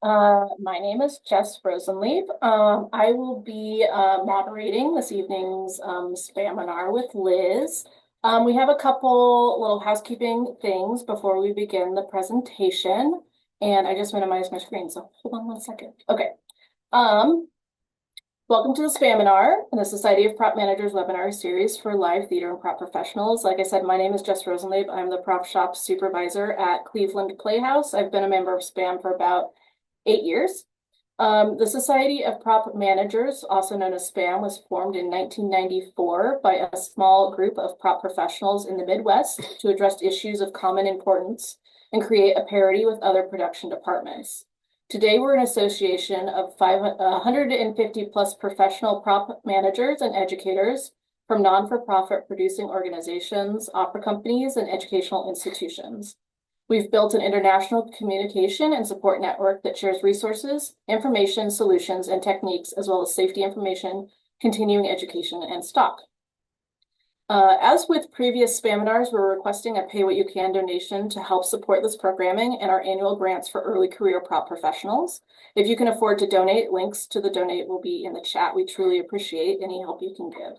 My name is Jess Rosenleib. I will be moderating this evening's Spaminar with Liz. We have a couple little housekeeping things before we begin the presentation, and I just minimized my screen, so hold on 1 second. Okay. Um, Welcome to the Spaminar and the Society of Prop Managers webinar series for live theater and prop professionals. Like I said, my name is Jess Rosenleib. I'm the prop shop supervisor at Cleveland Playhouse. I've been a member of SPAM for about 8 years. The Society of Prop Managers, also known as SPAM, was formed in 1994 by a small group of prop professionals in the Midwest to address issues of common importance and create a parity with other production departments. Today, we're an association of 150 plus professional prop managers and educators from non-for-profit producing organizations, opera companies, and educational institutions. We've built an international communication and support network that shares resources, information, solutions, and techniques, as well as safety information, continuing education, and stock. As with previous Spaminars, we're requesting a pay what you can donation to help support this programming and our annual grants for early career prop professionals. If you can afford to donate, links to the donate will be in the chat. We truly appreciate any help you can give.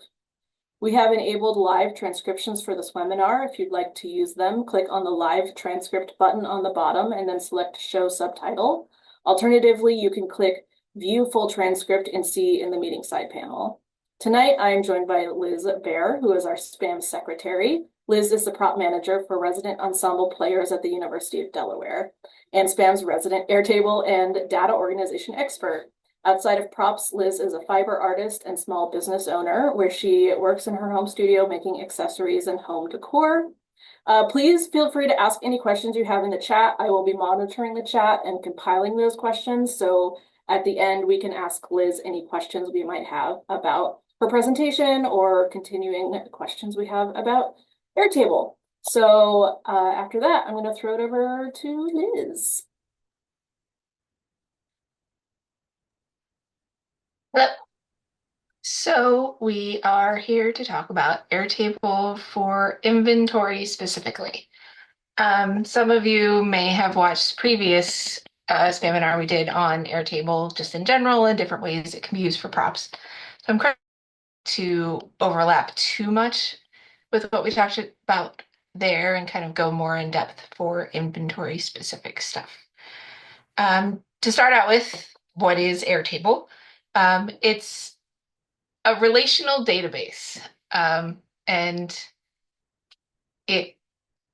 We have enabled live transcriptions for this webinar. If you'd like to use them, click on the live transcript button on the bottom and then select show subtitle. Alternatively, you can click view full transcript and see in the meeting side panel. Tonight, I am joined by Liz Baehr, who is our SPAM secretary. Liz is the prop manager for resident ensemble players at the University of Delaware and SPAM's resident Airtable and data organization expert. Outside of props, Liz is a fiber artist and small business owner where she works in her home studio making accessories and home decor. Please feel free to ask any questions you have in the chat. I will be monitoring the chat and compiling those questions. So at the end, we can ask Liz any questions we might have about her presentation or continuing questions we have about Airtable. So after that, I'm going to throw it over to Liz. Hello. So we are here to talk about Airtable for inventory specifically. Some of you may have watched previous Spaminar we did on Airtable just in general and different ways it can be used for props. So I'm trying to overlap too much with what we talked about there and kind of go more in depth for inventory specific stuff. To start out with, what is Airtable? It's a relational database, and it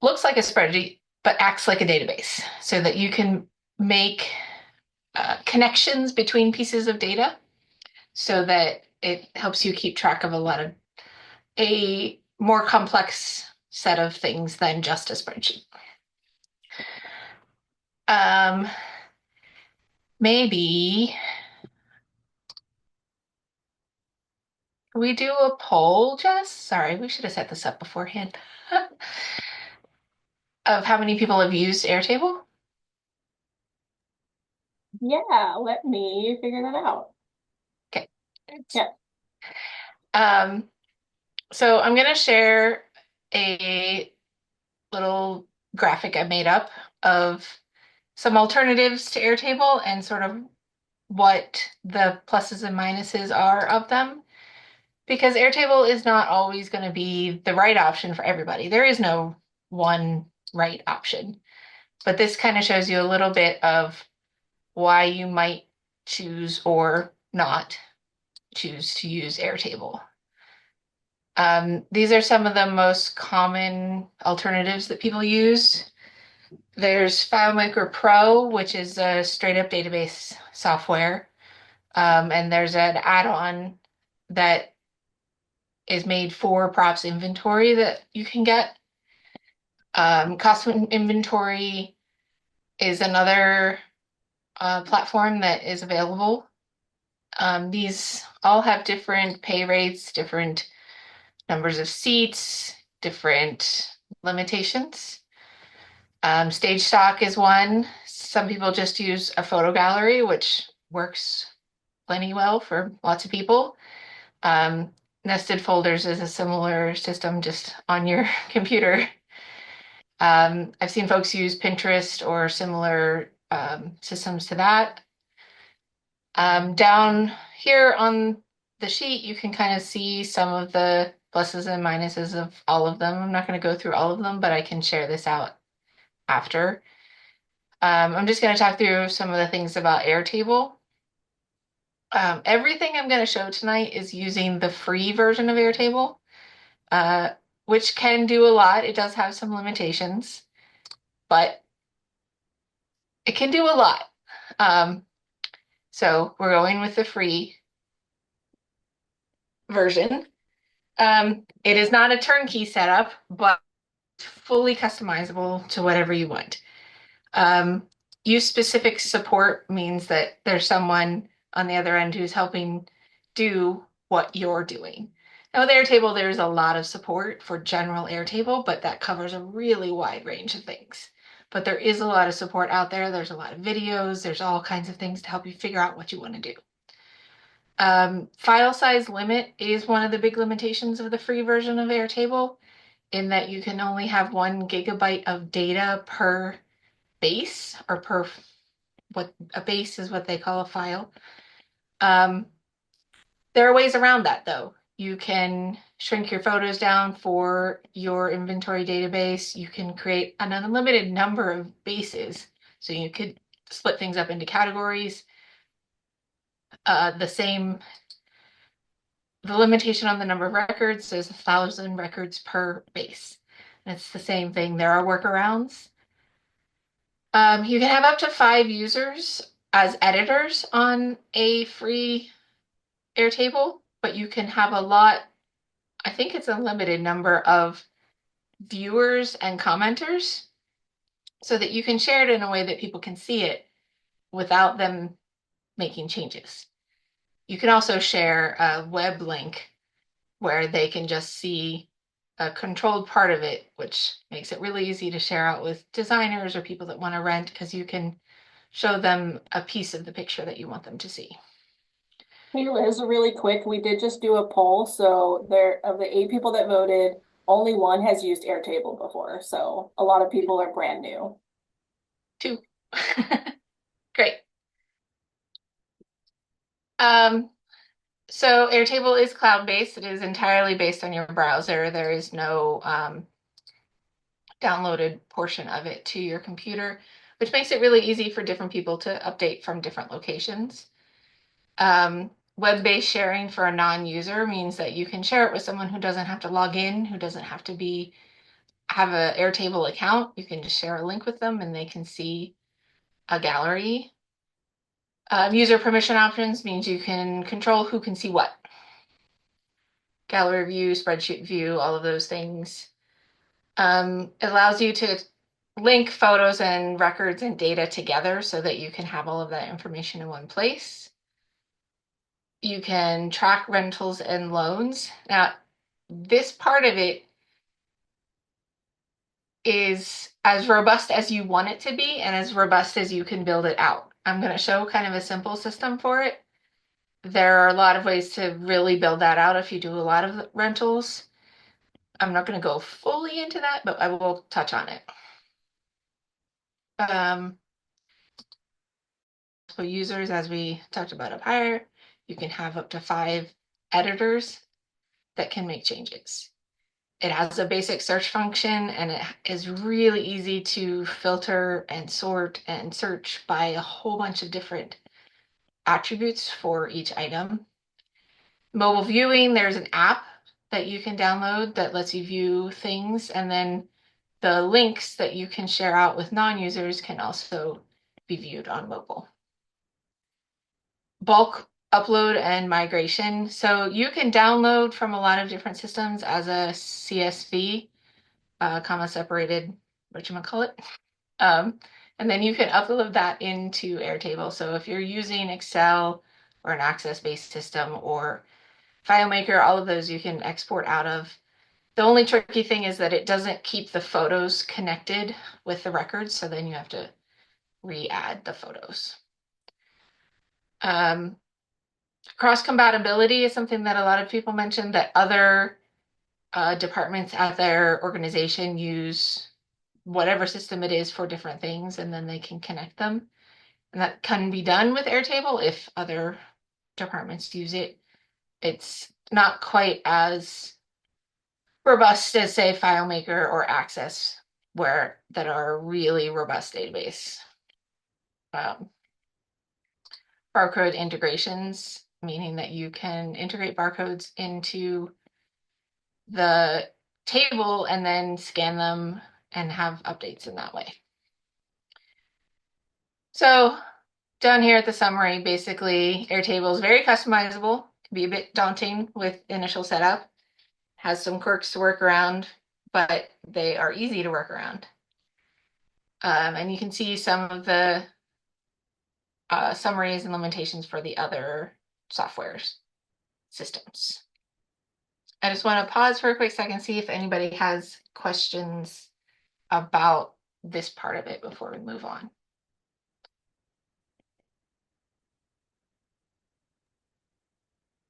looks like a spreadsheet, but acts like a database so that you can make connections between pieces of data so that it helps you keep track of a more complex set of things than just a spreadsheet. Maybe we do a poll, Jess? Sorry, we should have set this up beforehand. Of how many people have used Airtable? Yeah, let me figure that out. Okay. Yeah. So I'm going to share a little graphic I made up of some alternatives to Airtable and sort of what the pluses and minuses are of them. Because Airtable is not always going to be the right option for everybody. There is no one right option. But this kind of shows you a little bit of why you might choose or not choose to use Airtable. These are some of the most common alternatives that people use. There's FileMaker Pro, which is a straight up database software. And there's an add-on that is made for props inventory that you can get. Custom inventory is another platform that is available. These all have different pay rates, different numbers of seats, different limitations. Stage stock is one. Some people just use a photo gallery, which works plenty well for lots of people. Nested folders is a similar system just on your computer. I've seen folks use Pinterest or similar systems to that. Down here on the sheet, you can kind of see some of the pluses and minuses of all of them. I'm not going to go through all of them, but I can share this out after. I'm just going to talk through some of the things about Airtable. Everything I'm going to show tonight is using the free version of Airtable, uh, which can do a lot. It does have some limitations, but it can do a lot. Um, so we're going with the free version. It is not a turnkey setup, but fully customizable to whatever you want. Um, Use specific support means that there's someone on the other end who's helping do what you're doing. Now, with Airtable, there's a lot of support for general Airtable, but that covers a really wide range of things. But there is a lot of support out there. There's a lot of videos. There's all kinds of things to help you figure out what you want to do. File size limit is one of the big limitations of the free version of Airtable, in that you can only have 1 GB of data per base, or per, what a base is what they call a file. Um, there are ways around that though. You can shrink your photos down for your inventory database. You can create an unlimited number of bases. So you could split things up into categories. The limitation on the number of records is 1,000 records per base. And it's the same thing. There are workarounds. You can have up to 5 users as editors on a free Airtable, but you can have a lot, I think it's a limited number of viewers and commenters, so that you can share it in a way that people can see it without them making changes. You can also share a web link where they can just see a controlled part of it, which makes it really easy to share out with designers or people that want to rent, because you can show them a piece of the picture that you want them to see. Hey Liz, really quick, we did just do a poll, so there of the 8 people that voted, only one has used Airtable before, so a lot of people are brand new. Two. Great. Um, so Airtable is cloud-based. It is entirely based on your browser. There is no downloaded portion of it to your computer, which makes it really easy for different people to update from different locations. Web-based sharing for a non-user means that you can share it with someone who doesn't have to log in, who doesn't have to have an Airtable account. You can just share a link with them and they can see a gallery. User permission options means you can control who can see what. Gallery view, spreadsheet view, all of those things. It allows you to link photos and records and data together so that you can have all of that information in one place. You can track rentals and loans. Now, this part of it is as robust as you want it to be and as robust as you can build it out. I'm going to show kind of a simple system for it. There are a lot of ways to really build that out if you do a lot of rentals. I'm not going to go fully into that, but I will touch on it. So users, as we talked about up higher, you can have up to 5 editors that can make changes. It has a basic search function, and it is really easy to filter and sort and search by a whole bunch of different attributes for each item. Mobile viewing, there's an app that you can download that lets you view things, and then the links that you can share out with non-users can also be viewed on mobile. Bulk upload and migration. So you can download from a lot of different systems as a CSV, comma separated, whatchamacallit. And then you can upload that into Airtable. So if you're using Excel or an Access-based system or FileMaker, all of those you can export out of. The only tricky thing is that it doesn't keep the photos connected with the records, so then you have to re-add the photos. Cross-compatibility is something that a lot of people mentioned, that other departments at their organization use whatever system it is for different things, and then they can connect them. And that can be done with Airtable if other departments use it. It's not quite as robust as, say, FileMaker or Access, where that are really robust database. Um, barcode integrations, meaning that you can integrate barcodes into the table and then scan them and have updates in that way. So down here at the summary, basically, Airtable is very customizable, can be a bit daunting with initial setup, has some quirks to work around, but they are easy to work around. And you can see some of the summaries and limitations for the other softwares systems. I just want to pause for a quick second, see if anybody has questions about this part of it before we move on.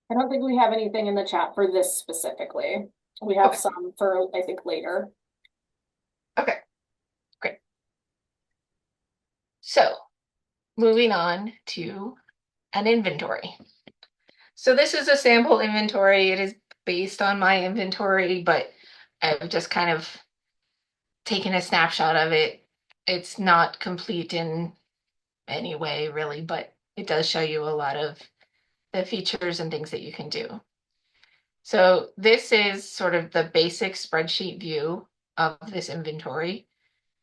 I don't think we have anything in the chat for this specifically. We have Okay, some for, I think, later. okay, great. So moving on to an inventory. So this is a sample inventory. It is based on my inventory, but I've just kind of taken a snapshot of it. It's not complete in any way, really, but it does show you a lot of the features and things that you can do. So this is sort of the basic spreadsheet view of this inventory.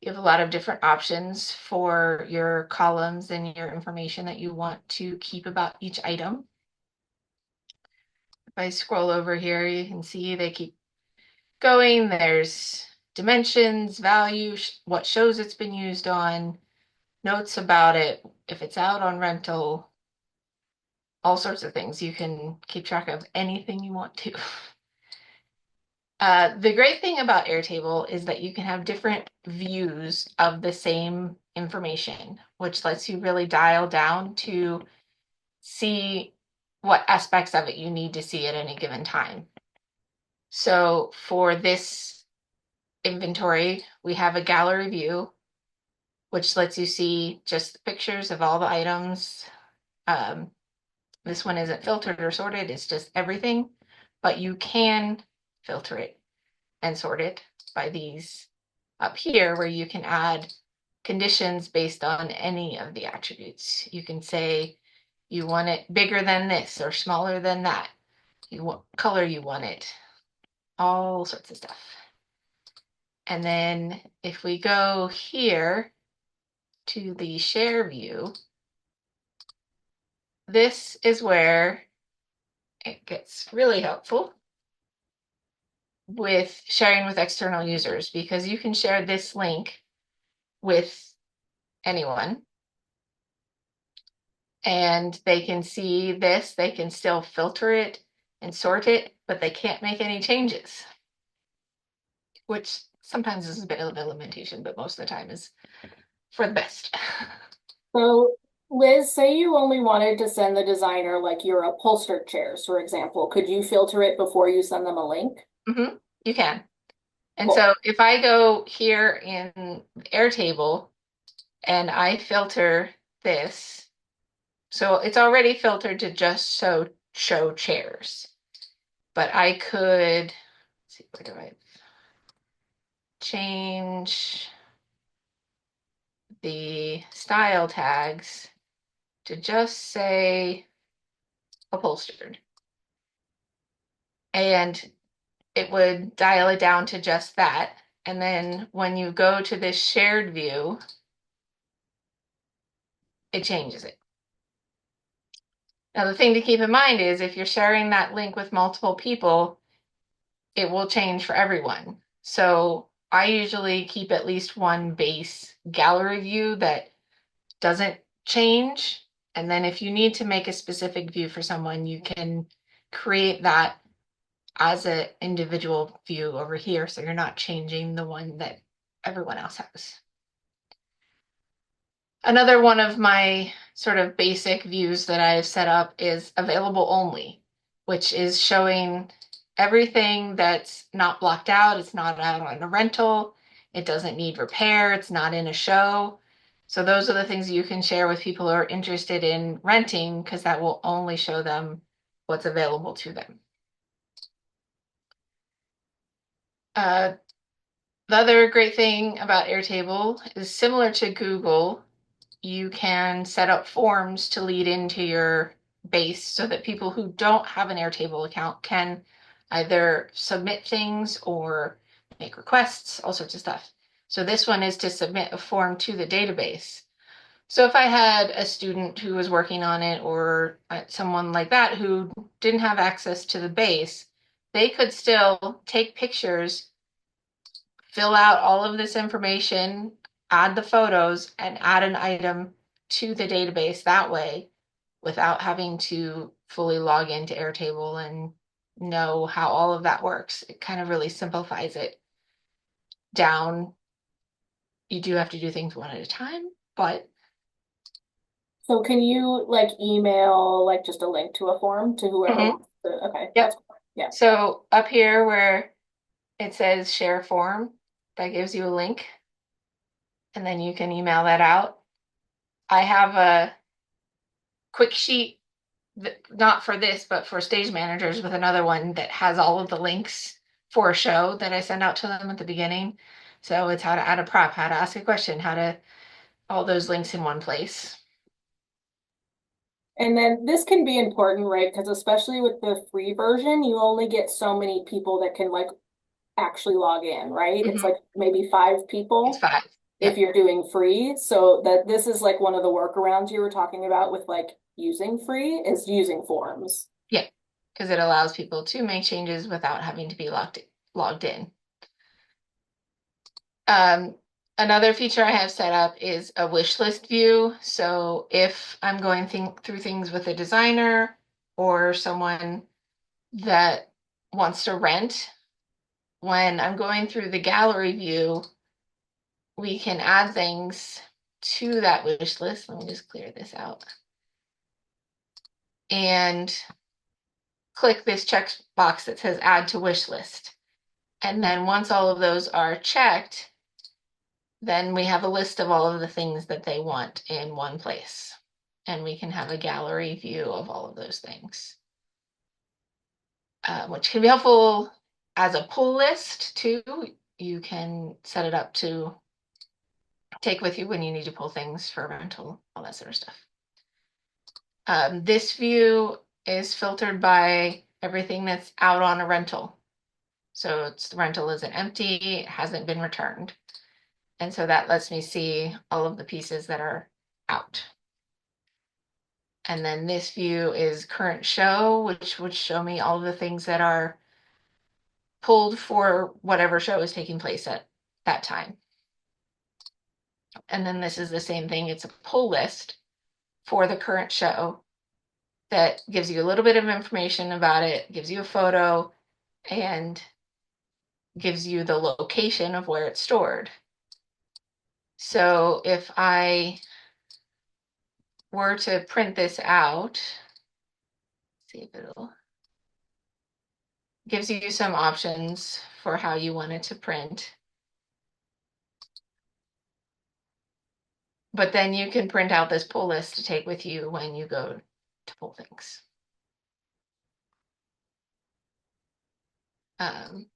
You have a lot of different options for your columns and your information that you want to keep about each item. If I scroll over here, you can see they keep going. There's dimensions, value, what shows it's been used on, notes about it, if it's out on rental, all sorts of things. You can keep track of anything you want to. The great thing about Airtable is that you can have different views of the same information, which lets you really dial down to see what aspects of it you need to see at any given time. So for this inventory, we have a gallery view, which lets you see just pictures of all the items. This one isn't filtered or sorted, it's just everything, but you can filter it and sort it by these up here where you can add conditions based on any of the attributes. You can say you want it bigger than this or smaller than that. What color you want it, all sorts of stuff. And then if we go here to the share view, this is where it gets really helpful with sharing with external users, because you can share this link with anyone and they can see this, they can still filter it and sort it, but they can't make any changes, which sometimes is a bit of a limitation, but most of the time is for the best. So, Liz, say you only wanted to send the designer like your upholstered chairs, for example. Could you filter it before you send them a link? You can. And Cool. so if I go here in Airtable and I filter this, so it's already filtered to just show chairs. But I could, let's see, where do I change the style tags to just say upholstered? And it would dial it down to just that. And then when you go to this shared view, it changes it. Now, the thing to keep in mind is if you're sharing that link with multiple people, it will change for everyone. So I usually keep at least one base gallery view that doesn't change. And then if you need to make a specific view for someone, you can create that as an individual view over here. So you're not changing the one that everyone else has. Another one of my sort of basic views that I've set up is available only, which is showing everything that's not blocked out. It's not out on a rental. It doesn't need repair. It's not in a show. So those are the things you can share with people who are interested in renting because that will only show them what's available to them. Uh, the other great thing about Airtable is similar to Google, you can set up forms to lead into your base so that people who don't have an Airtable account can either submit things or make requests, all sorts of stuff. So this one is to submit a form to the database. So if I had a student who was working on it or someone like that who didn't have access to the base, they could still take pictures, fill out all of this information, add the photos, and add an item to the database that way without having to fully log into Airtable and know how all of that works. It kind of really simplifies it down. You do have to do things one at a time, but So can you like email like just a link to a form to whoever Mhm. wants to? Okay, Yep. that's cool. Yeah. So up here where it says share form, that gives you a link, and then you can email that out. I have a quick sheet, not for this, but for stage managers with another one that has all of the links for a show that I send out to them at the beginning. So it's how to add a prop, how to ask a question, how to all those links in one place. And then this can be important, right? Because especially with the free version, you only get so many people that can like actually log in, right? It's Mhm. like maybe five It's people 5. if Yep. you're doing free. So that this is like one of the workarounds you were talking about with like using free is using forms. Yep. Because it allows people to make changes without having to be logged in. Um, Another feature I have set up is a wish list view. So if I'm going through things with a designer or someone that wants to rent, when I'm going through the gallery view, we can add things to that wish list. Let me just clear this out. And click this checkbox that says add to wish list. And then once all of those are checked, then we have a list of all of the things that they want in one place. And we can have a gallery view of all of those things, which can be helpful as a pull list too. You can set it up to take with you when you need to pull things for rental, all that sort of stuff. This view is filtered by everything that's out on a rental. So the rental isn't empty, it hasn't been returned. And so that lets me see all of the pieces that are out. And then this view is current show, which would show me all of the things that are pulled for whatever show is taking place at that time. And then this is the same thing. It's a pull list for the current show that gives you a little bit of information about it, gives you a photo, and gives you the location of where it's stored. So if I were to print this out, see if it'll gives you some options for how you want it to print. But then you can print out this pull list to take with you when you go to pull things. Um,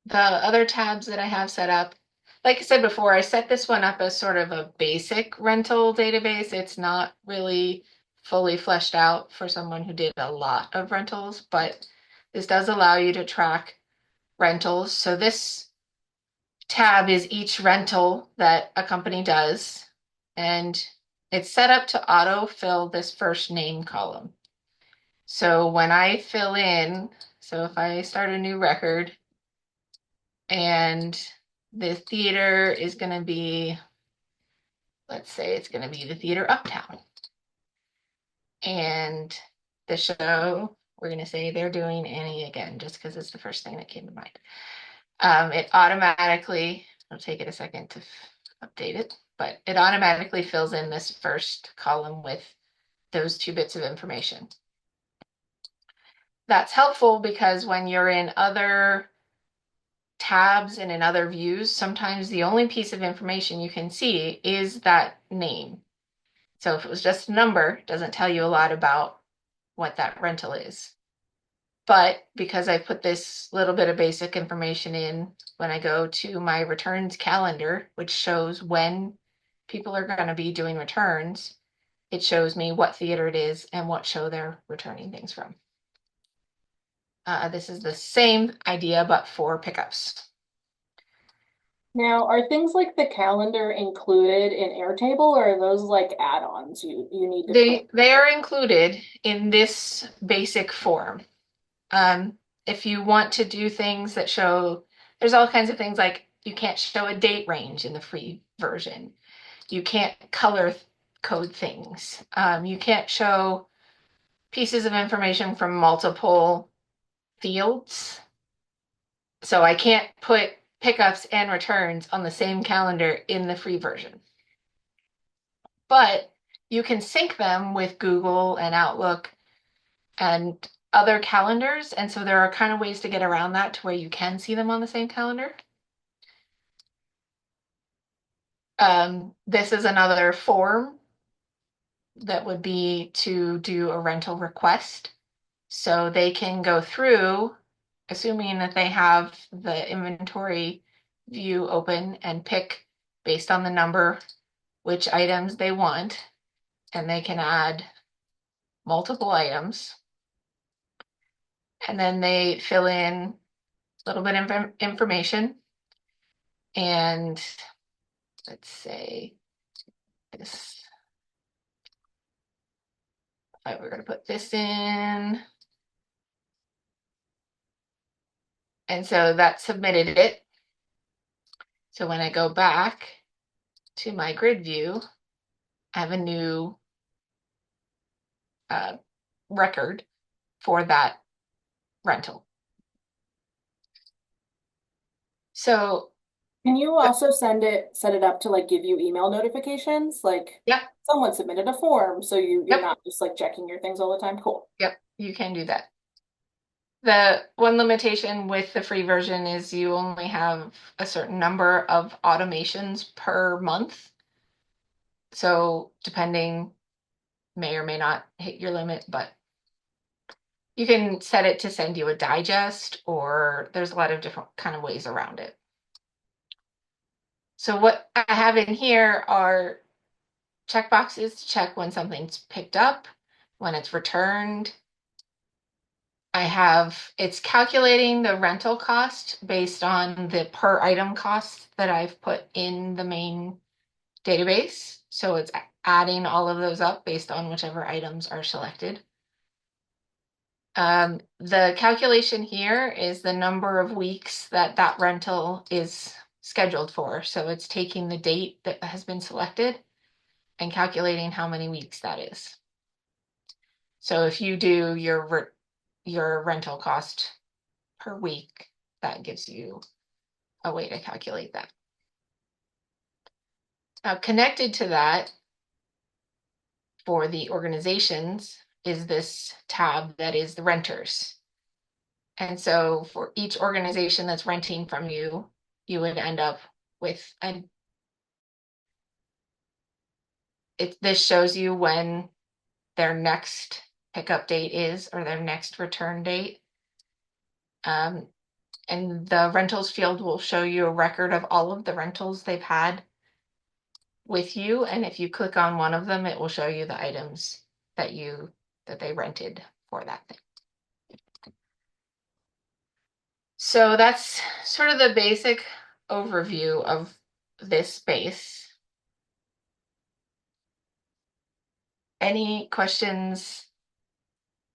the other tabs that I have set up, like I said before, I set this one up as sort of a basic rental database. It's not really fully fleshed out for someone who did a lot of rentals, but this does allow you to track rentals. So this tab is each rental that a company does, and it's set up to auto-fill this first name column. So when I fill in, so if I start a new record and the theater is going to be, let's say it's going to be the Theater Uptown. And the show, we're going to say they're doing Annie again, just because it's the first thing that came to mind. It automatically, it'll take it a second to update it, but it automatically fills in this first column with those 2 bits of information. That's helpful because when you're in other tabs and in other views, sometimes the only piece of information you can see is that name. So if it was just a number, it doesn't tell you a lot about what that rental is. But because I put this little bit of basic information in when I go to my returns calendar, which shows when people are going to be doing returns, it shows me what theater it is and what show they're returning things from. This is the same idea, but for pickups. Now, are things like the calendar included in Airtable, or are those like add-ons you need to click? They are included in this basic form. Um, if you want to do things that show, there's all kinds of things like you can't show a date range in the free version. You can't color code things. You can't show pieces of information from multiple fields. So I can't put pickups and returns on the same calendar in the free version. But you can sync them with Google and Outlook and other calendars. And so there are kind of ways to get around that to where you can see them on the same calendar. This is another form that would be to do a rental request. So they can go through, assuming that they have the inventory view open, and pick based on the number which items they want, and they can add multiple items. And then they fill in a little bit of information. And let's say this, we're going to put this in. And so that submitted it. So when I go back to my grid view, I have a new uh, record for that rental. So, Can you also set it up to like give you email notifications? Like yep, someone submitted a form, so you're yep, not just like checking your things all the time. Cool. yep, you can do that. The one limitation with the free version is you only have a certain number of automations per month. So depending, may or may not hit your limit, but you can set it to send you a digest, or there's a lot of different kind of ways around it. So what I have in here are checkboxes to check when something's picked up, when it's returned. It's calculating the rental cost based on the per item cost that I've put in the main database. So it's adding all of those up based on whichever items are selected. The calculation here is the number of weeks that that rental is scheduled for. So it's taking the date that has been selected and calculating how many weeks that is. So if you do your rental cost per week, that gives you a way to calculate that. Now, connected to that for the organizations is this tab that is the renters. And so for each organization that's renting from you, you would end up with this shows you when their next pickup date is, or their next return date. And the rentals field will show you a record of all of the rentals they've had with you. And if you click on one of them, it will show you the items that they rented for that thing. So that's sort of the basic overview of this space. Any questions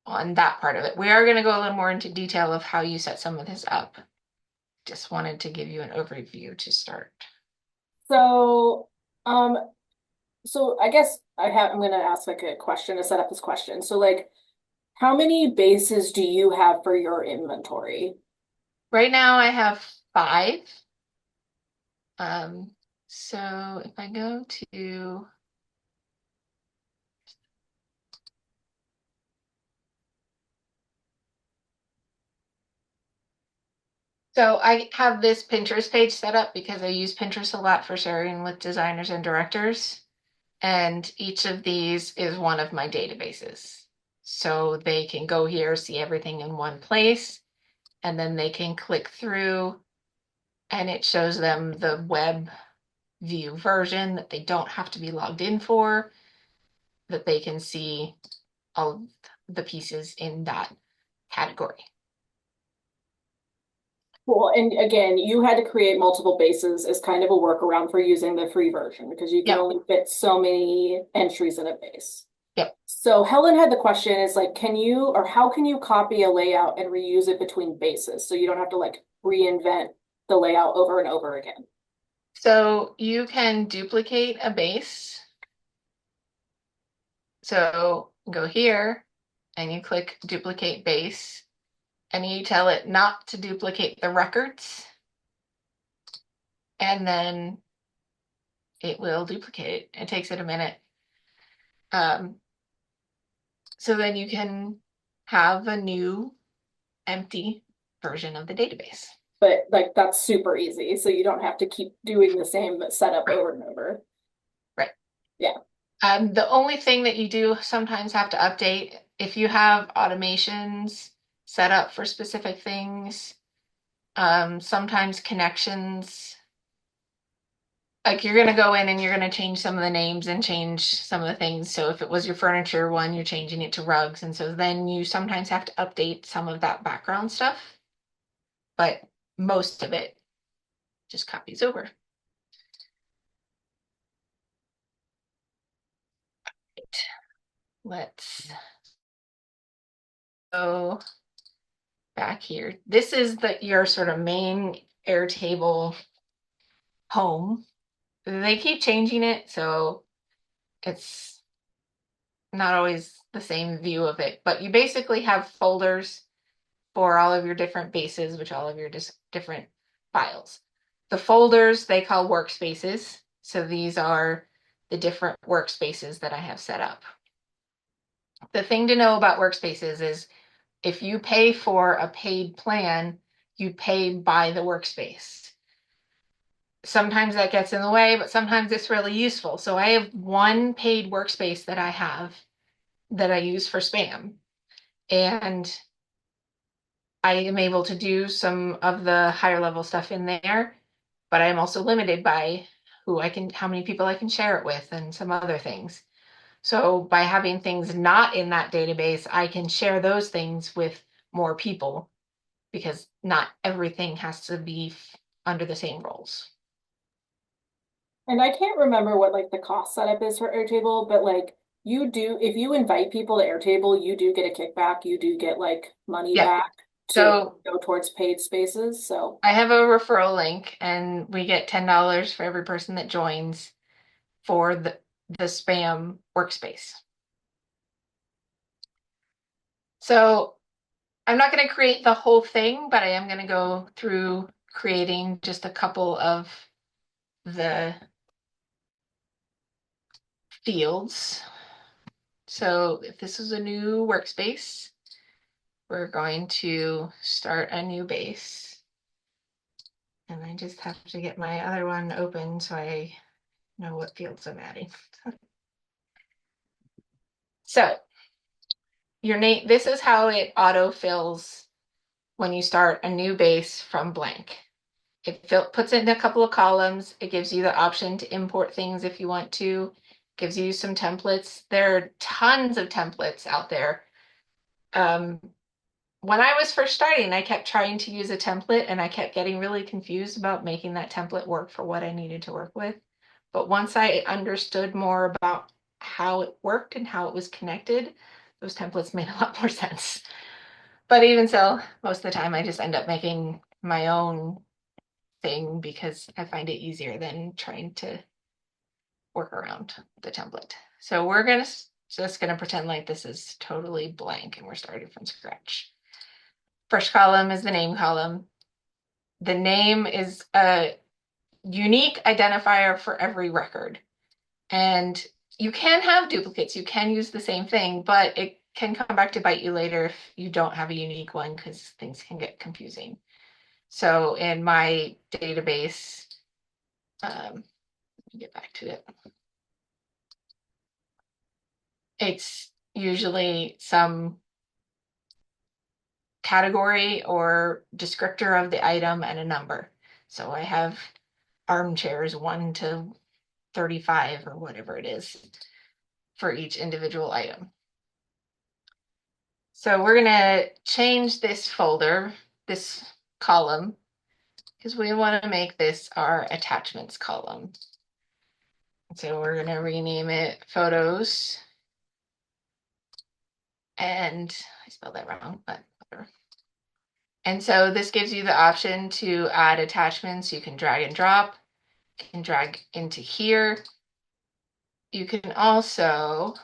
on that part of it? We are going to go a little more into detail of how you set some of this up. Just wanted to give you an overview to start. So, um, so I guess I'm gonna ask like a question to set up this question. So like how many bases do you have for your inventory? Right now I have 5. Um, so if I go to So I have this Pinterest page set up because I use Pinterest a lot for sharing with designers and directors. And each of these is one of my databases. So they can go here, see everything in one place, and then they can click through and it shows them the web view version that they don't have to be logged in for, that they can see all of the pieces in that category. Cool. And again, you had to create multiple bases as kind of a workaround for using the free version because you can Yep. only fit so many entries in a base. Yep. So Helen had the question is like, can you or how can you copy a layout and reuse it between bases so you don't have to like reinvent the layout over and over again? So you can duplicate a base. So go here and you click duplicate base and you tell it not to duplicate the records, and then it will duplicate it. It takes it a minute. Um, so then you can have a new empty version of the database. But like that's super easy. So you don't have to keep doing the same setup Right, over and over. right. Yeah. The only thing that you do sometimes have to update if you have automations set up for specific things, sometimes connections. Like you're going to go in and you're going to change some of the names and change some of the things. So if it was your furniture one, you're changing it to rugs. And so then you sometimes have to update some of that background stuff, but most of it just copies over. Let's go back here. This is your sort of main Airtable home. They keep changing it, so it's not always the same view of it, but you basically have folders for all of your different bases, which all of your different files. The folders they call workspaces. So these are the different workspaces that I have set up. The thing to know about workspaces is if you pay for a paid plan, you pay by the workspace. Sometimes that gets in the way, but sometimes it's really useful. So I have one paid workspace that I have that I use for spam. And I am able to do some of the higher level stuff in there, but I am also limited by how many people I can share it with and some other things. So by having things not in that database, I can share those things with more people because not everything has to be under the same roles. And I can't remember what like the cost setup is for Airtable, but like you do, if you invite people to Airtable, you do get a kickback. You do get like money Yep. back to So go towards paid spaces. So, I have a referral link and we get $10 for every person that joins for the spam workspace. So I'm not going to create the whole thing, but I am going to go through creating just a couple of the fields. So if this is a new workspace, we're going to start a new base. And I just have to get my other one open so I know what fields I'm adding. So your name, this is how it auto-fills when you start a new base from blank. Puts it in a couple of columns. It gives you the option to import things if you want to. Gives you some templates. There are tons of templates out there. Um, when I was first starting, I kept trying to use a template and I kept getting really confused about making that template work for what I needed to work with. But once I understood more about how it worked and how it was connected, those templates made a lot more sense. But even so, most of the time I just end up making my own thing because I find it easier than trying to work around the template. So we're just gonna pretend like this is totally blank and we're starting from scratch. First column is the name column. The name is a unique identifier for every record. And you can have duplicates, you can use the same thing, but it can come back to bite you later if you don't have a unique one because things can get confusing. So in my database, let me get back to it. It's usually some category or descriptor of the item and a number. So I have armchairs 1 to 35 or whatever it is for each individual item. So we're going to change this folder, this column, because we want to make this our attachments column. So we're going to rename it photos. And I spelled that wrong, but whatever. And so this gives you the option to add attachments. You can drag and drop, you can drag into here. You can also,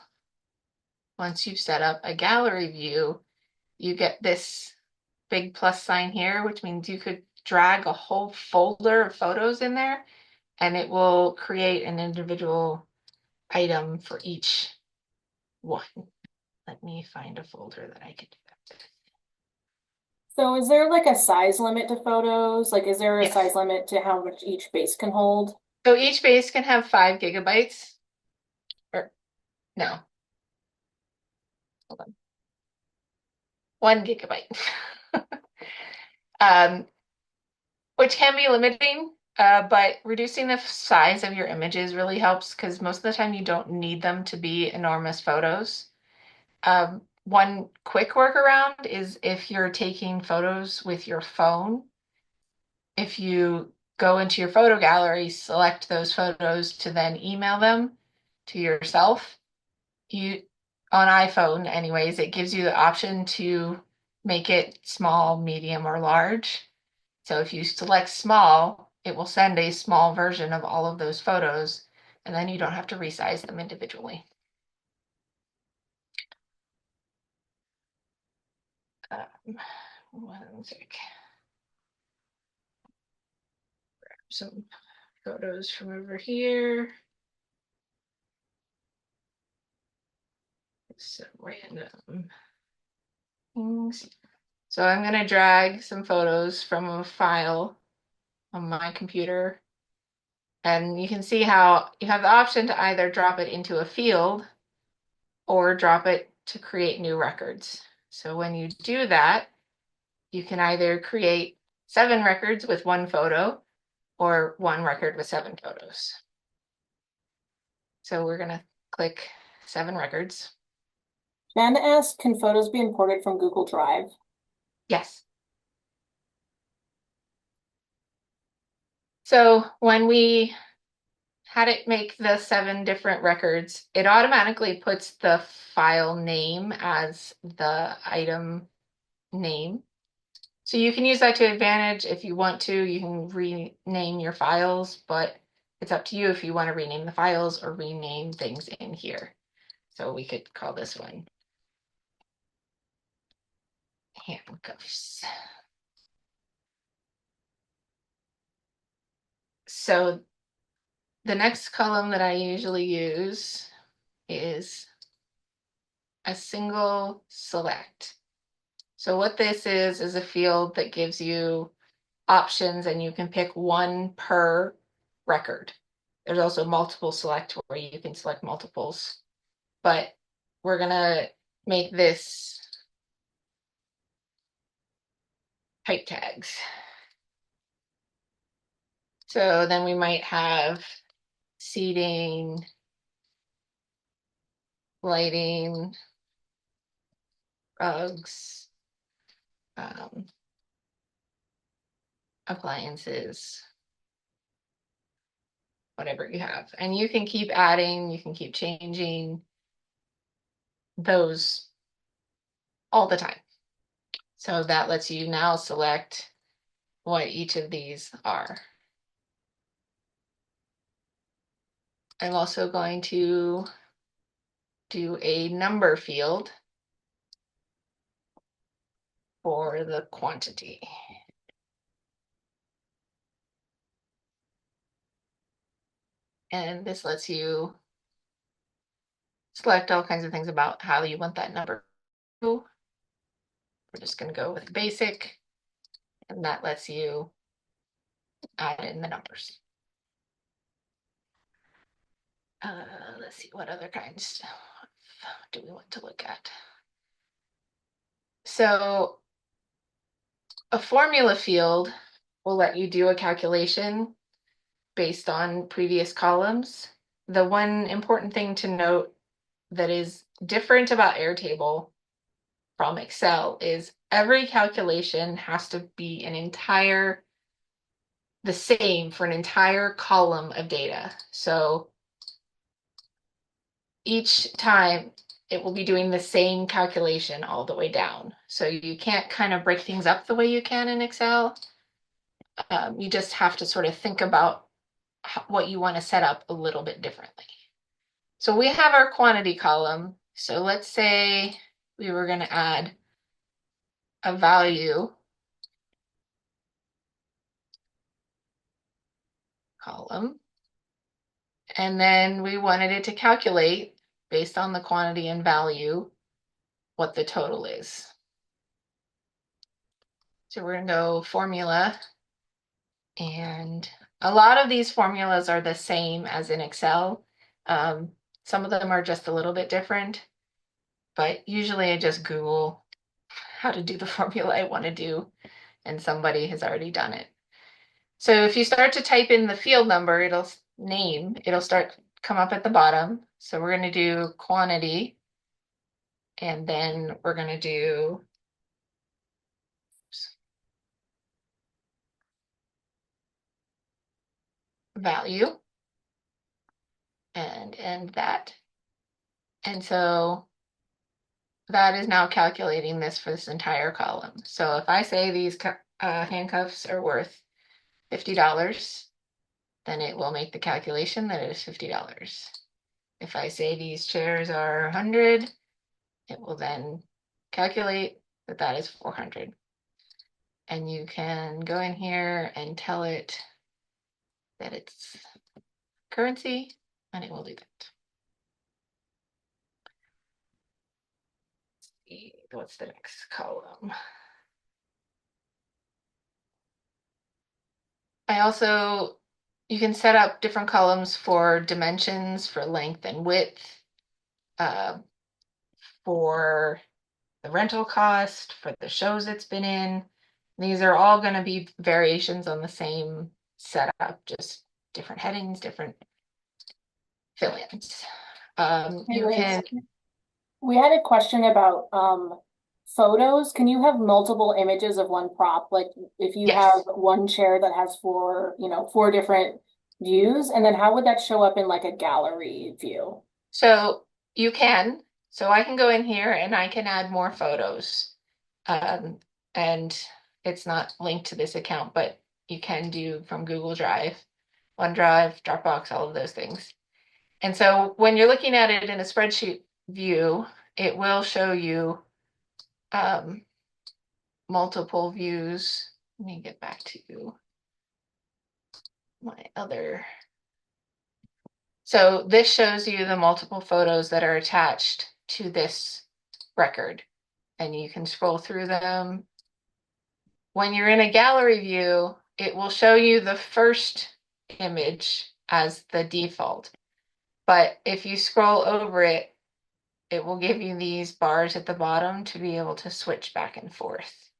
once you've set up a gallery view, you get this big plus sign here, which means you could drag a whole folder of photos in there and it will create an individual item for each one. Let me find a folder that I could do that. So is there like a size limit to photos? Like, is there a Yes. size limit to how much each base can hold? So each base can have 5 gigabytes. Or no, hold on. 1 gigabyte. um, which can be limiting, but reducing the size of your images really helps because most of the time you don't need them to be enormous photos. One quick workaround is if you're taking photos with your phone, if you go into your photo gallery, select those photos to then email them to yourself, you on iPhone anyways, it gives you the option to make it small, medium, or large. So if you select small, it will send a small version of all of those photos, and then you don't have to resize them individually. One sec. Some photos from over here. Some random things. So I'm going to drag some photos from a file on my computer. And you can see how you have the option to either drop it into a field or drop it to create new records. So when you do that, you can either create 7 records with 1 photo or 1 record with 7 photos. So we're going to click 7 records. Jen asked, can photos be imported from Google Drive? Yes. So when we had it make the 7 different records, it automatically puts the file name as the item name. So you can use that to advantage if you want to. You can rename your files, but it's up to you if you want to rename the files or rename things in here. So we could call this one handcuffs. So the next column that I usually use is a single select. So what this is a field that gives you options and you can pick 1 per record. There's also multiple select where you can select multiples, but we're gonna make this type tags. So then we might have seating, lighting, rugs, um, appliances, whatever you have. And you can keep adding, you can keep changing those all the time. So that lets you now select what each of these are. I'm also going to do a number field for the quantity. And this lets you select all kinds of things about how you want that number. We're just going to go with basic and that lets you add in the numbers. Let's see, what other kinds do we want to look at? So a formula field will let you do a calculation based on previous columns. The one important thing to note that is different about Airtable from Excel is every calculation has to be the same for an entire column of data. So each time it will be doing the same calculation all the way down. So you can't kind of break things up the way you can in Excel. You just have to sort of think about what you want to set up a little bit differently. So we have our quantity column. So let's say we were going to add a value column, and then we wanted it to calculate based on the quantity and value what the total is. So we're going to go formula, and a lot of these formulas are the same as in Excel. Some of them are just a little bit different, but usually I just Google how to do the formula I want to do, and somebody has already done it. So if you start to type in the field number, it'll start come up at the bottom. So we're going to do quantity, and then we're going to do value and end that. And so that is now calculating this for this entire column. So if I say these handcuffs are worth $50, then it will make the calculation that it is $50. If I say these chairs are 100, it will then calculate that that is 400. And you can go in here and tell it that it's currency, and it will do that. What's the next column? You can set up different columns for dimensions, for length and width, uh, for the rental cost, for the shows it's been in. These are all going to be variations on the same setup, just different headings, different fill-ins. Hey You Liz, can, we had a question about photos. Can you have multiple images of one prop? Like if you have yes. one chair that has four different views, and then how would that show up in like a gallery view? So you can. So I can go in here and I can add more photos. Um, and it's not linked to this account, but you can do from Google Drive, OneDrive, Dropbox, all of those things. And so when you're looking at it in a spreadsheet view, it will show you um, multiple views. Let me get back to my other. So this shows you the multiple photos that are attached to this record, and you can scroll through them. When you're in a gallery view, it will show you the first image as the default. But if you scroll over it, it will give you these bars at the bottom to be able to switch back and forth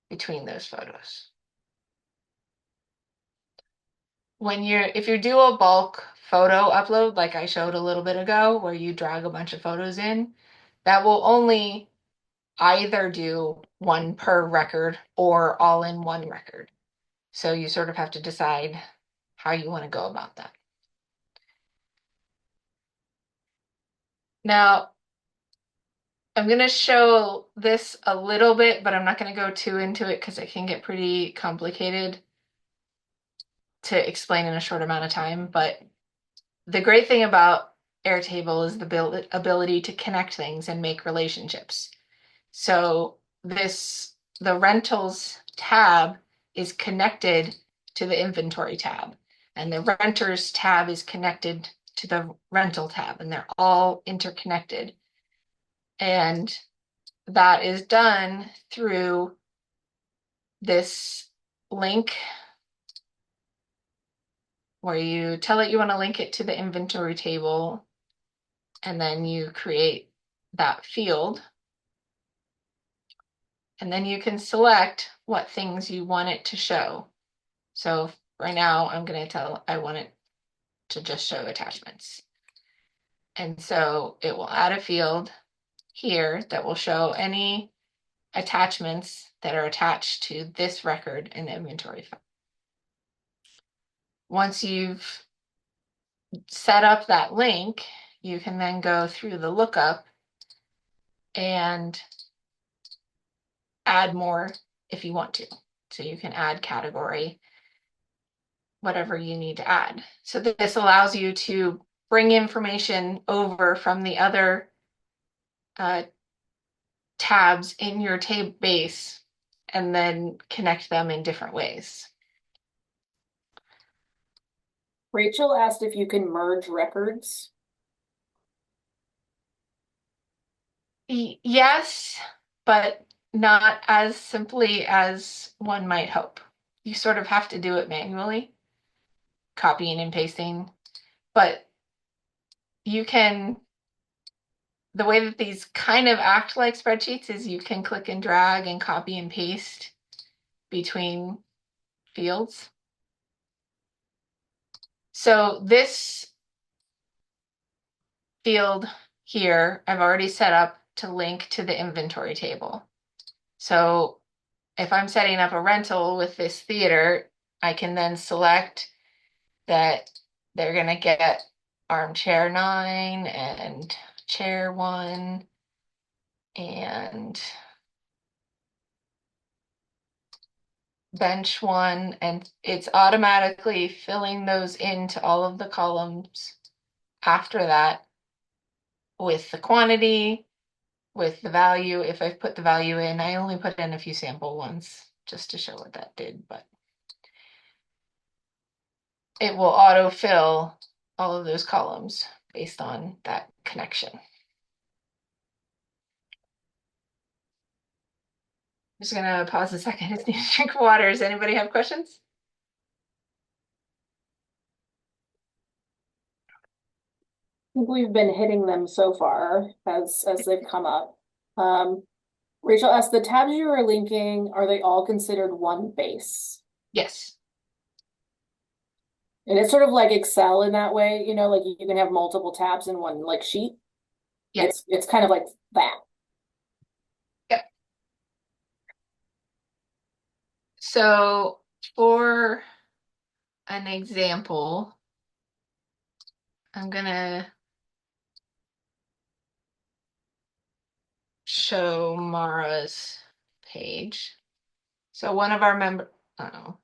between those photos. If you do a bulk photo upload, like I showed a little bit ago, where you drag a bunch of photos in, that will only either do one per record or all in one record. So you sort of have to decide how you want to go about that. Now, I'm going to show this a little bit, but I'm not going to go too into it because it can get pretty complicated to explain in a short amount of time. But the great thing about Airtable is the ability to connect things and make relationships. So the rentals tab is connected to the inventory tab, and the renters tab is connected to the rental tab, and they're all interconnected. And that is done through this link where you tell it you want to link it to the inventory table, and then you create that field. And then you can select what things you want it to show. So right now I'm going to tell I want it to just show attachments. And so it will add a field here that will show any attachments that are attached to this record in the inventory file. Once you've set up that link, you can then go through the lookup and add more if you want to. So you can add category, whatever you need to add. So this allows you to bring information over from the other tabs in your tab base and then connect them in different ways. Rachel asked if you can merge records. Yes, but not as simply as one might hope. You sort of have to do it manually, copying and pasting, but you can, the way that these kind of act like spreadsheets is you can click and drag and copy and paste between fields. So this field here, I've already set up to link to the inventory table. So if I'm setting up a rental with this theater, I can then select that they're going to get armchair 9 and chair 1 and bench 1, and it's automatically filling those into all of the columns after that with the quantity, with the value. If I've put the value in, I only put in a few sample ones just to show what that did, but it will autofill all of those columns based on that connection. I'm just gonna pause a second. I just need to drink water. Does anybody have questions? I think we've been hitting them so far as they've come up. Rachel asked, the tabs you are linking, are they all considered one base? Yes. And it's sort of like Excel in that way, you know, like you can have multiple tabs in one like sheet. Yeah. It's kind of like that. Yep. So for an example, I'm gonna show Mara's page. So one of our oh,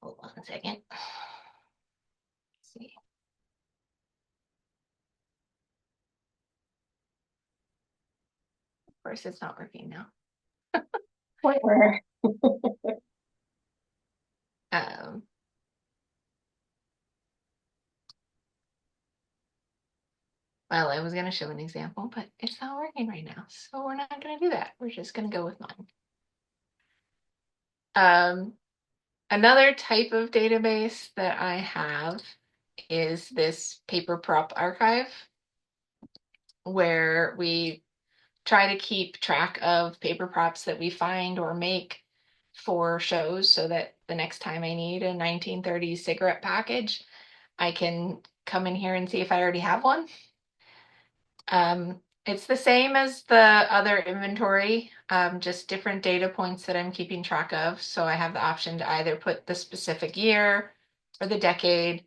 hold on a second. Let's see. Of course, it's not working now. Point where Um, well, I was going to show an example, but it's not working right now. So we're not going to do that. We're just going to go with mine. Another type of database that I have is this paper prop archive, where we try to keep track of paper props that we find or make for shows so that the next time I need a 1930s cigarette package, I can come in here and see if I already have one. It's the same as the other inventory, just different data points that I'm keeping track of. So I have the option to either put the specific year or the decade,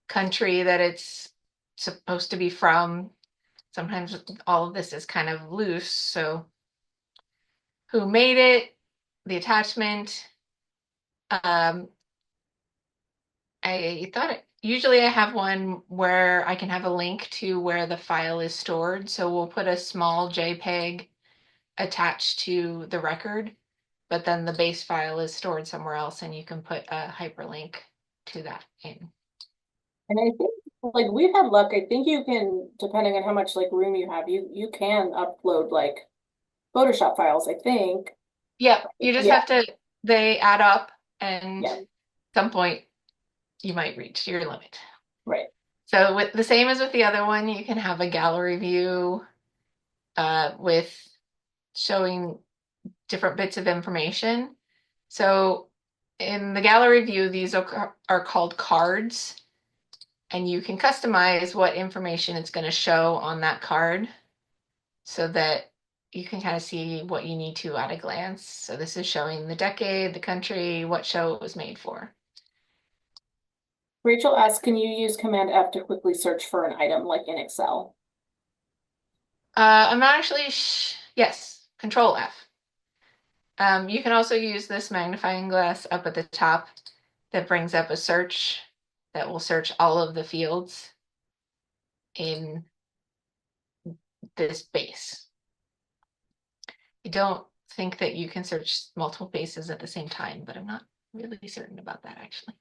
country that it's supposed to be from. Sometimes all of this is kind of loose. So who made it, the attachment. Um, I thought usually I have one where I can have a link to where the file is stored. So we'll put a small JPEG attached to the record, but then the base file is stored somewhere else and you can put a hyperlink to that in. and I think like we've had luck. I think you can, depending on how much like room you have, you can upload like Photoshop files, I think. Yep, you just Yeah, have to, they add up, and yeah, at some point you might reach your limit. right. So with the same as with the other one, you can have a gallery view with showing different bits of information. So in the gallery view, these are called cards, and you can customize what information it's going to show on that card so that you can kind of see what you need to at a glance. So this is showing the decade, the country, what show it was made for. Rachel asks, can you use Command F to quickly search for an item like in Excel? I'm not actually, yes, Control F. You can also use this magnifying glass up at the top that brings up a search that will search all of the fields in this base. I don't think that you can search multiple bases at the same time, but I'm not really certain about that actually.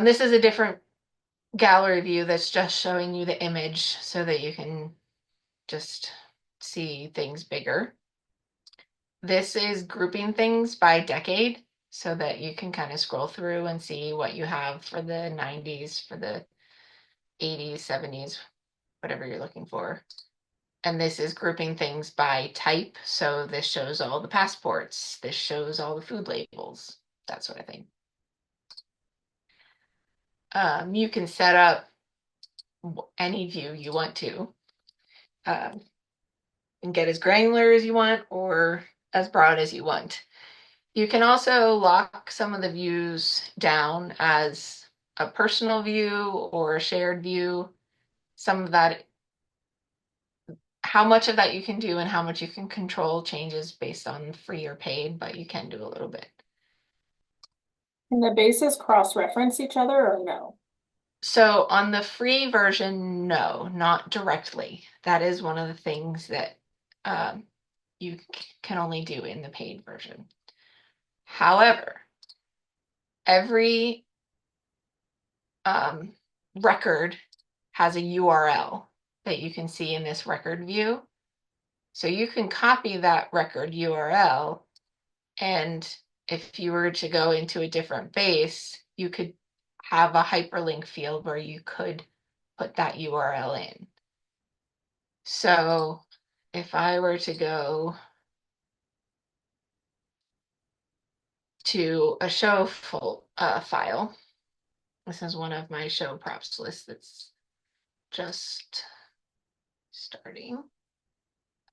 This is a different gallery view that's just showing you the image so that you can just see things bigger. This is grouping things by decade so that you can kind of scroll through and see what you have for the 90s, for the 80s, 70s, whatever you're looking for. And this is grouping things by type. So this shows all the passports. This shows all the food labels, that sort of thing. You can set up any view you want to um, and get as granular as you want or as broad as you want. You can also lock some of the views down as a personal view or a shared view. Some of that, how much of that you can do and how much you can control changes based on free or paid, but you can do a little bit. Can the bases cross-reference each other or no? So on the free version, no, not directly. That is one of the things that you can only do in the paid version. However, every um, record has a URL that you can see in this record view. So you can copy that record URL, and if you were to go into a different base, you could have a hyperlink field where you could put that URL in. So if I were to go to a show file, this is one of my show props lists that's just starting.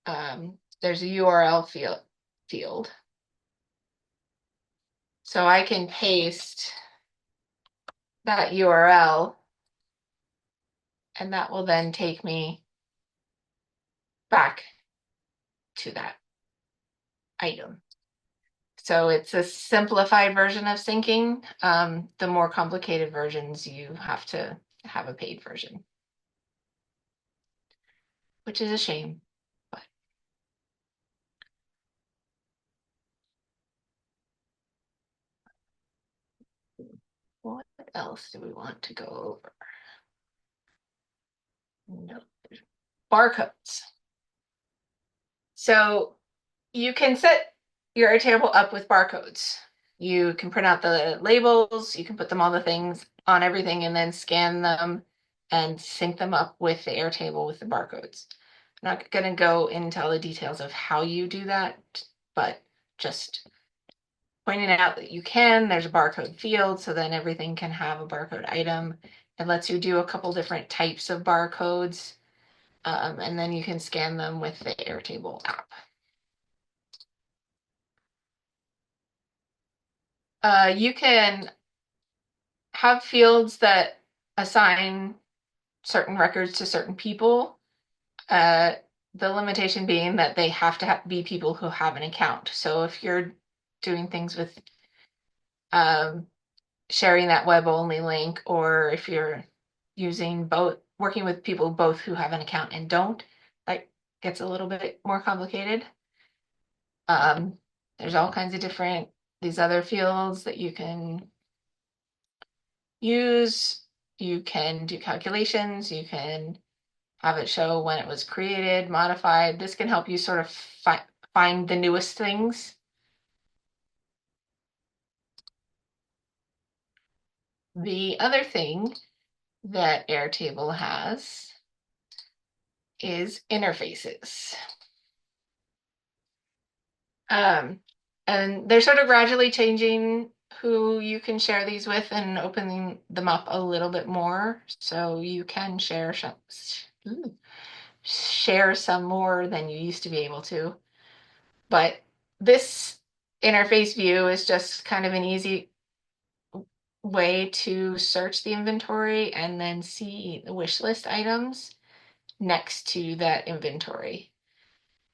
There's a URL field. So I can paste that URL, and that will then take me back to that item. So it's a simplified version of syncing. The more complicated versions, you have to have a paid version, which is a shame. But what else do we want to go over? No, barcodes. So you can set your Airtable up with barcodes. You can print out the labels, you can put them on the things on everything and then scan them and sync them up with the Airtable with the barcodes. I'm not going to go into all the details of how you do that, but just pointing out that you can. There's a barcode field, so then everything can have a barcode item. It lets you do a couple different types of barcodes, and then you can scan them with the Airtable app. You can have fields that assign certain records to certain people. Uh, the limitation being that they have to be people who have an account. So if you're doing things with um, sharing that web only link, or if you're using both, working with people both who have an account and don't, that gets a little bit more complicated. Um, there's all kinds of different, these other fields that you can use. You can do calculations, you can have it show when it was created, modified. This can help you sort of find the newest things. The other thing that Airtable has is interfaces. Um, and they're sort of gradually changing who you can share these with and opening them up a little bit more. So you can share some more than you used to be able to. But this interface view is just kind of an easy way to search the inventory and then see the wish list items next to that inventory.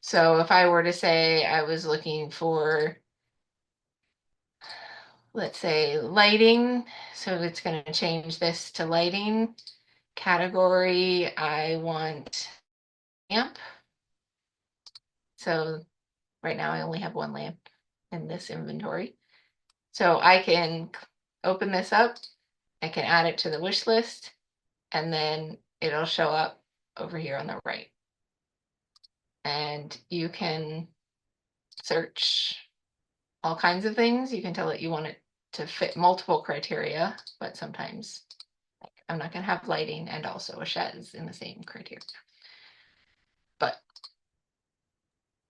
So if I were to say I was looking for, let's say, lighting, so it's going to change this to lighting category. I want lamp. So right now I only have one lamp in this inventory. So I can open this up, I can add it to the wish list, and then it'll show up over here on the right. And you can search all kinds of things. You can tell it you want it to fit multiple criteria, but sometimes like, I'm not going to have lighting and also a chaise in the same criteria. But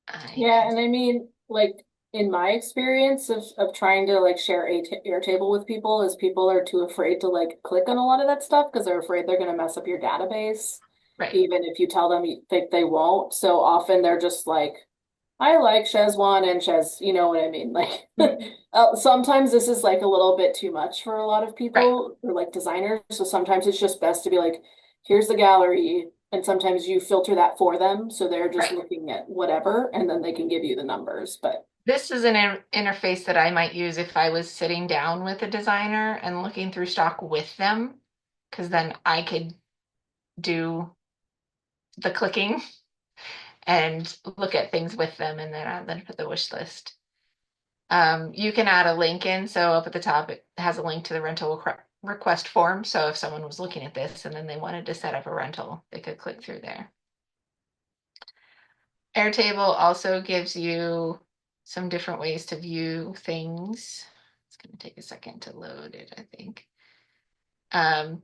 I Yeah, can, and I mean, like in my experience of trying to like share a Airtable with people is people are too afraid to like click on a lot of that stuff because they're afraid they're going to mess up your database, right. even if you tell them you think they won't. So often they're just like, I like chaise one and chaise, you know what I mean? Like, sometimes this is like a little bit too much for a lot of Right. people or like designers. So sometimes it's just best to be like, here's the gallery. And sometimes you filter that for them. So they're just Right. looking at whatever and then they can give you the numbers. But This is an interface that I might use if I was sitting down with a designer and looking through stock with them, because then I could do the clicking and look at things with them and then add them to the wish list. You can add a link in. So up at the top, it has a link to the rental request form. So if someone was looking at this and then they wanted to set up a rental, they could click through there. Airtable also gives you some different ways to view things. It's going to take a second to load it, I think. Um,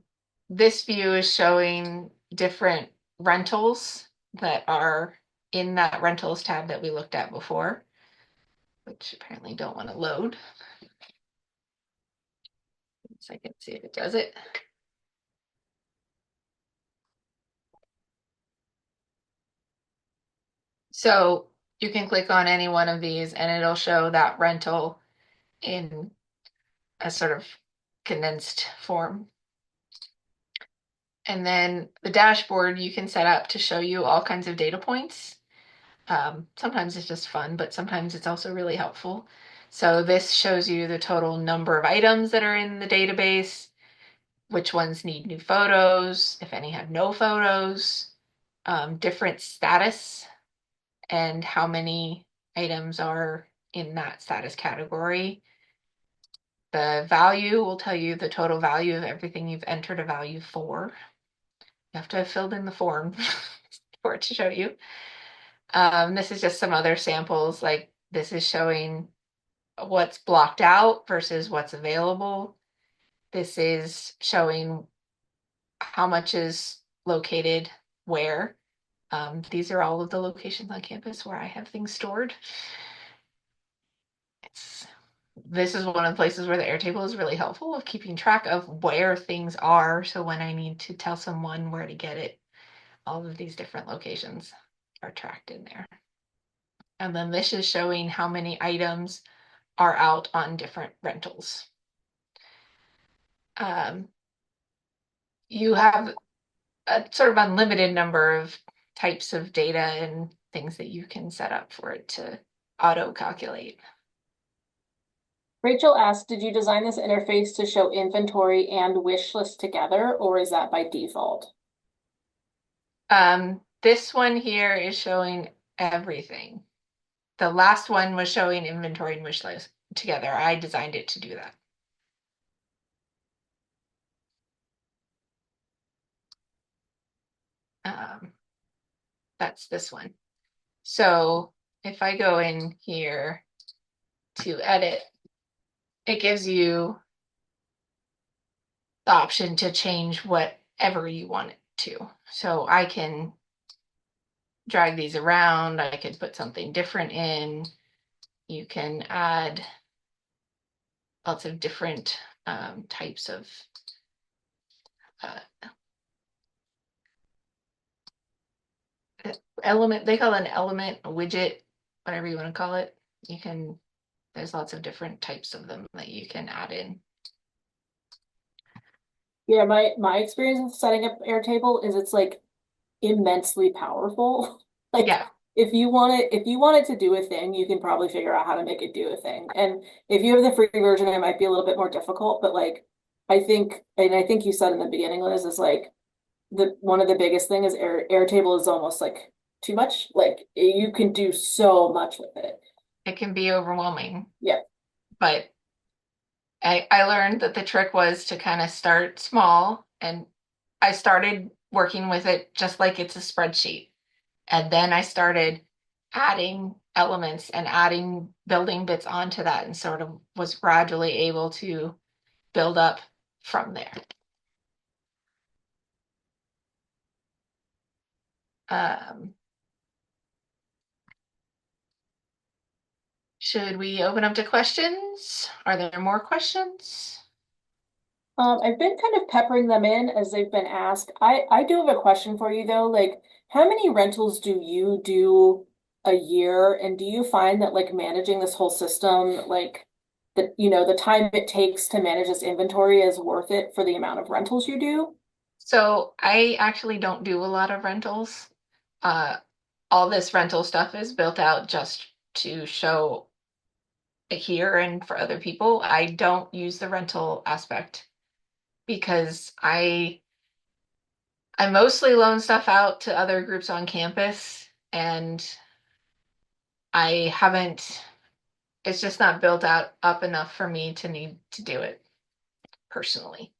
this view is showing different rentals that are in that rentals tab that we looked at before, which apparently don't want to load. So I can see if it does it. So you can click on any one of these and it'll show that rental in a sort of condensed form. And then the dashboard you can set up to show you all kinds of data points. Sometimes it's just fun, but sometimes it's also really helpful. So this shows you the total number of items that are in the database, which ones need new photos, if any have no photos, different status, and how many items are in that status category. The value will tell you the total value of everything you've entered a value for. You have to have filled in the form for it to show you. This is just some other samples, like this is showing what's blocked out versus what's available. This is showing how much is located where. These are all of the locations on campus where I have things stored. This is one of the places where the Airtable is really helpful of keeping track of where things are. So when I need to tell someone where to get it, all of these different locations are tracked in there. And then this is showing how many items are out on different rentals. Um, you have a sort of unlimited number of types of data and things that you can set up for it to auto calculate. Rachel asked, did you design this interface to show inventory and wish list together, or is that by default? This one here is showing everything. The last one was showing inventory and wish list together. I designed it to do that. Um, that's this one. So if I go in here to edit, it gives you the option to change whatever you want it to. So I can drag these around. I could put something different in. You can add lots of different types of uh, element. They call it an element, a widget, whatever you want to call it. You can, there's lots of different types of them that you can add in. Yeah, my experience with setting up Airtable is it's like immensely powerful. Like Yeah, if you want it to do a thing, you can probably figure out how to make it do a thing. And if you have the free version, it might be a little bit more difficult, but like I think you said in the beginning, Liz, is like the one of the biggest thing is Airtable is almost like too much. Like you can do so much with it. it can be overwhelming, Yeah. but I learned that the trick was to kind of start small, and I started working with it just like it's a spreadsheet. And then I started adding elements and adding building bits onto that and sort of was gradually able to build up from there. Um, should we open up to questions? Are there more questions? I've been kind of peppering them in as they've been asked. I do have a question for you though. Like, how many rentals do you do a year? And do you find that like managing this whole system, like the time it takes to manage this inventory is worth it for the amount of rentals you do? So I actually don't do a lot of rentals. Uh, all this rental stuff is built out just to show it here and for other people. I don't use the rental aspect because I mostly loan stuff out to other groups on campus, and I haven't, it's just not built out up enough for me to need to do it personally.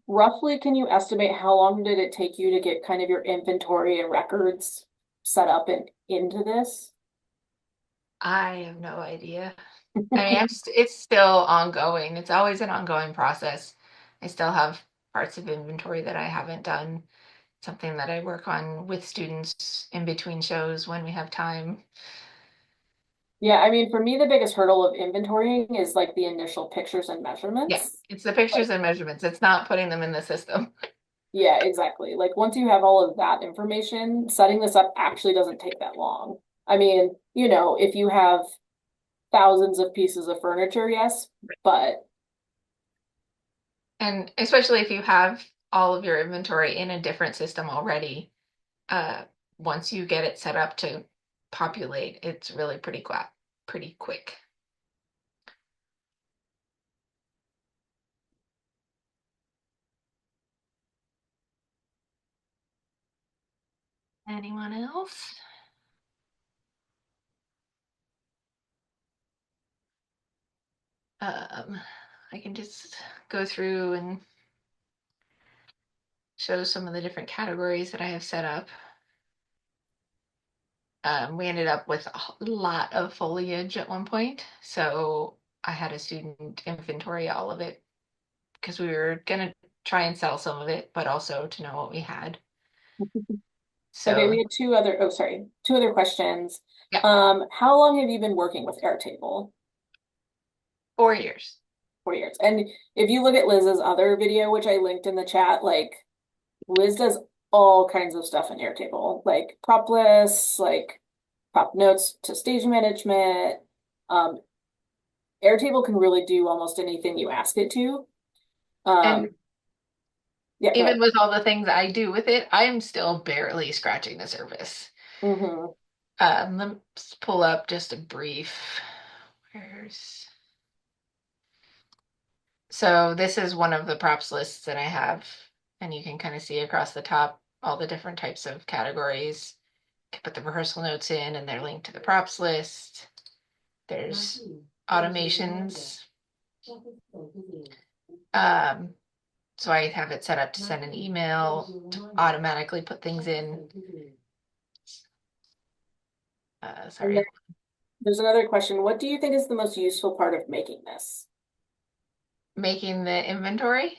Roughly, can you estimate how long did it take you to get kind of your inventory and records set up and into this? I have no idea. I mean, it's still ongoing. It's always an ongoing process. I still have parts of inventory that I haven't done, something that I work on with students in between shows when we have time. Yeah, I mean, for me, the biggest hurdle of inventorying is like the initial pictures and Yeah, measurements. it's the Like, pictures and measurements. It's not putting them in the system. yeah, exactly. Like, once you have all of that information, setting this up actually doesn't take that long. I mean, if you have thousands of pieces of furniture, yes, but And especially if you have all of your inventory in a different system already, uh, once you get it set up to populate, it's really pretty quick. Anyone else? Um, I can just go through and show some of the different categories that I have set up. We ended up with a lot of foliage at one point, so I had a student inventory all of it because we were gonna try and sell some of it, but also to know what we had. okay, we So had two other questions. yeah, How long have you been working with Airtable? 4 years. 4 years. And if you look at Liz's other video, which I linked in the chat, like Liz does all kinds of stuff in Airtable, like prop lists, like prop notes to stage management. Um, Airtable can really do almost anything you ask it to. And Um, yeah, go even ahead. with all the things I do with it, I am still barely scratching the surface. Hmm. Let's pull up just a brief. Where's So this is one of the props lists that I have, and you can kind of see across the top all the different types of categories. You can put the rehearsal notes in, and they're linked to the props list. There's automations. Um, so I have it set up to send an email to automatically put things in. And then Sorry, there's another question. What do you think is the most useful part of making this? making the inventory.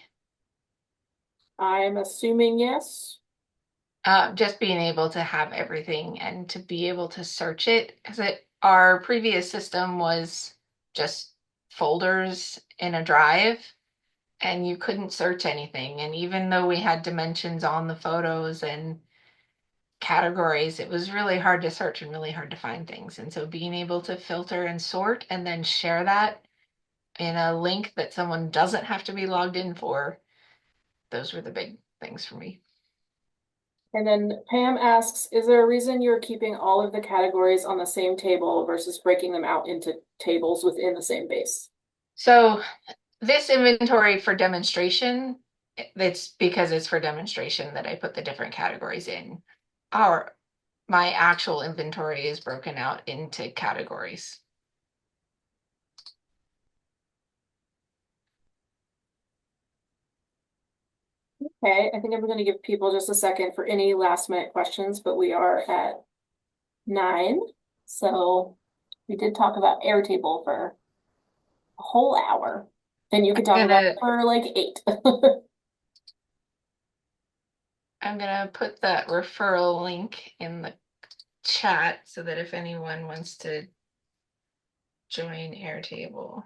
I'm assuming yes. Just being able to have everything and to be able to search it, because our previous system was just folders in a drive, and you couldn't search anything. And even though we had dimensions on the photos and categories, it was really hard to search and really hard to find things. And so being able to filter and sort and then share that in a link that someone doesn't have to be logged in for, those were the big things for me. And then Pam asks, is there a reason you're keeping all of the categories on the same table versus breaking them out into tables within the same base? So this inventory for demonstration, it's because it's for demonstration that I put the different categories in. Our My actual inventory is broken out into categories. Okay, I think I'm going to give people just a second for any last minute questions, but we are at 9. So we did talk about Airtable for a whole hour, and you could talk about it Gonna for like 8. I'm gonna put that referral link in the chat so that if anyone wants to join Airtable.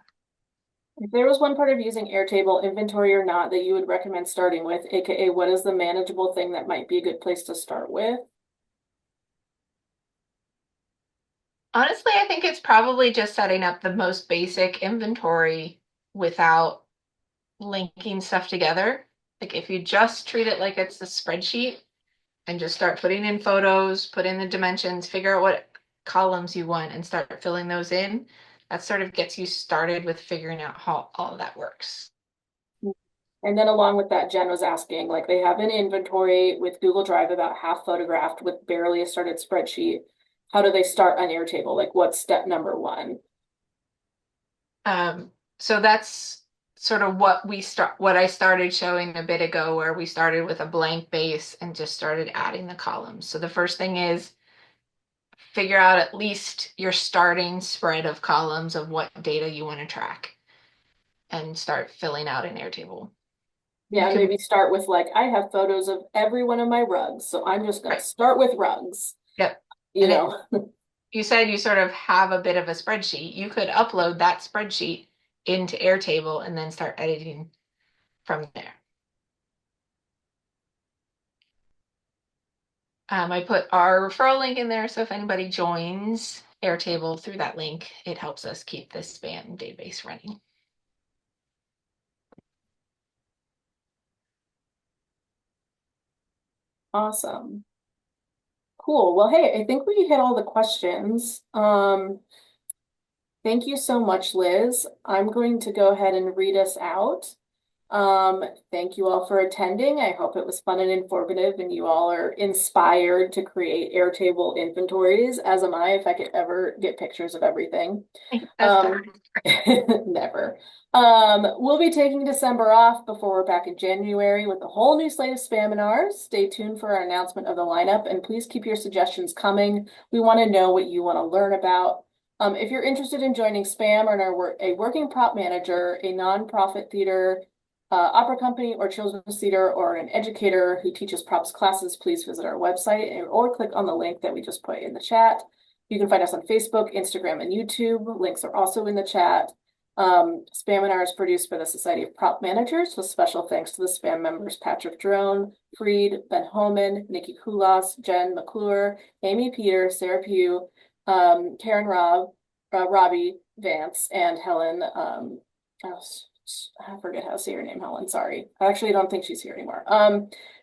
If there was one part of using Airtable, inventory or not, that you would recommend starting with, aka what is the manageable thing that might be a good place to start with? Honestly, I think it's probably just setting up the most basic inventory without linking stuff together. Like if you just treat it like it's a spreadsheet and just start putting in photos, put in the dimensions, figure out what columns you want and start filling those in, that sort of gets you started with figuring out how all of that works. And then along with that, Jen was asking, like they have an inventory with Google Drive about half photographed with barely a started spreadsheet. How do they start on Airtable? Like what's step number 1? So that's sort of what I started showing a bit ago, where we started with a blank base and just started adding the columns. So the first thing is figure out at least your starting spread of columns of what data you want to track and start filling out an Airtable. Yeah, You and can, maybe start with like, I have photos of every one of my rugs, so I'm just gonna right, start with rugs, yep. you And know. you said you sort of have a bit of a spreadsheet. You could upload that spreadsheet into Airtable and then start editing from there. I put our referral link in there, so if anybody joins Airtable through that link, it helps us keep this spam database running. Awesome. Cool. Well, hey, I think we hit all the questions. Thank you so much, Liz. I'm going to go ahead and read us out. Thank you all for attending. I hope it was fun and informative, and you all are inspired to create Airtable inventories, as am I, if I could ever get pictures of everything. That's the Um, hardest part. never. We'll be taking December off before we're back in January with a whole new slate of spaminars. Stay tuned for our announcement of the lineup, and please keep your suggestions coming. We want to know what you want to learn about. If you're interested in joining SPAM or a working prop manager, a nonprofit theater, opera company, or children's theater, or an educator who teaches props classes, please visit our website or click on the link that we just put in the chat. You can find us on Facebook, Instagram, and YouTube. Links are also in the chat. Spaminar is produced by the Society of Prop Managers, with special thanks to the SPAM members Patrick Drone, Freed, Ben Holman, Nikki Kulas, Jen McClure, Amy Peter, Sarah Pugh, Karen Robbie Vance, and Helen. Oh, I forget how to say her name, Helen. Sorry. I actually don't think she's here anymore.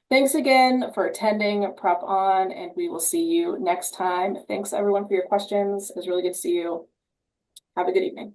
Thanks again for attending Prop On, and we will see you next time. Thanks everyone for your questions. It was really good to see you. Have a good evening.